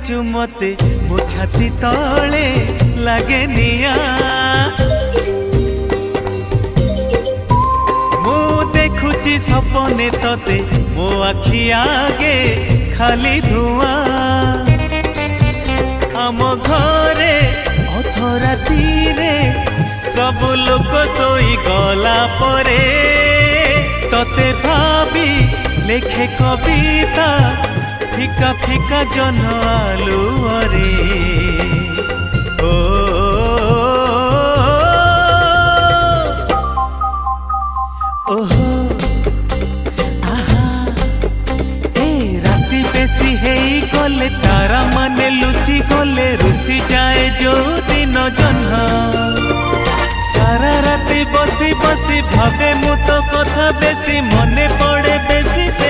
रखिचु मते मो छाती तले लागे निया मु देखुची सपने तते मो आखि आगे खाली धुआं आम घरे अधराती सब लोक सोई गला परे तते भाभी लेखे कविता फिका फिका जन आलुअरे ओ ओहो आहा ए राती बेसी हेई गले तारा माने लुचि गले रुसी जाए जो दिन जन्ह सारा राती बसी बसी भावे मु तो कथा बेसी मने पड़े बेसी